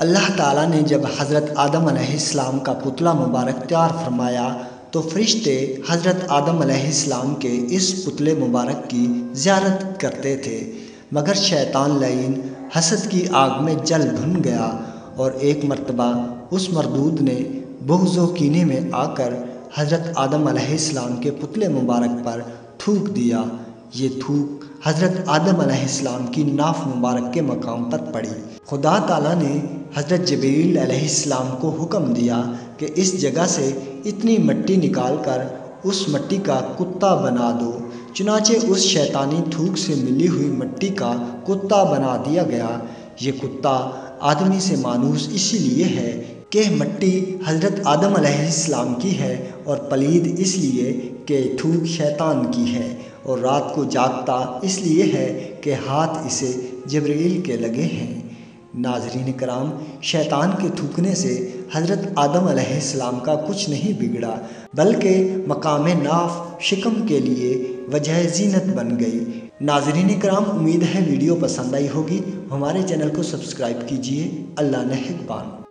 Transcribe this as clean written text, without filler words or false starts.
اللہ تعالیٰ نے جب حضرت آدم علیہ السلام کا پتلا مبارک تیار فرمایا تو فرشتے حضرت آدم علیہ السلام کے اس پتلے مبارک کی زیارت کرتے تھے، مگر شیطان لعین حسد کی آگ میں جل بھن گیا اور ایک مرتبہ اس مردود نے بغض و کینے میں آ کر حضرت آدم علیہ السلام کے پتلے مبارک پر تھوک دیا۔ یہ تھوک حضرت آدم علیہ السلام کی ناف مبارک کے مقام پر پڑی۔ خدا تعالیٰ نے حضرت جبرائیل علیہ السلام کو حکم دیا کہ اس جگہ سے اتنی مٹی نکال کر اس مٹی کا کتا بنا دو۔ چنانچہ اس شیطانی تھوک سے ملی ہوئی مٹی کا کتا بنا دیا گیا۔ یہ کتا آدمی سے مانوس اسی لیے ہے کہ مٹی حضرت آدم علیہ السلام کی ہے، اور پلید اس لیے کہ تھوک شیطان کی ہے، اور رات کو جاگتا اس لیے ہے کہ ہاتھ اسے جبرائیل کے لگے ہیں۔ ناظرین کرام، شیطان کے تھوکنے سے حضرت آدم علیہ السلام کا کچھ نہیں بگڑا، بلکہ مقام ناف شکم کے لیے وجہ زینت بن گئی۔ ناظرین کرام، امید ہے ویڈیو پسند آئی ہوگی۔ ہمارے چینل کو سبسکرائب کیجیے۔ اللہ نگہبان۔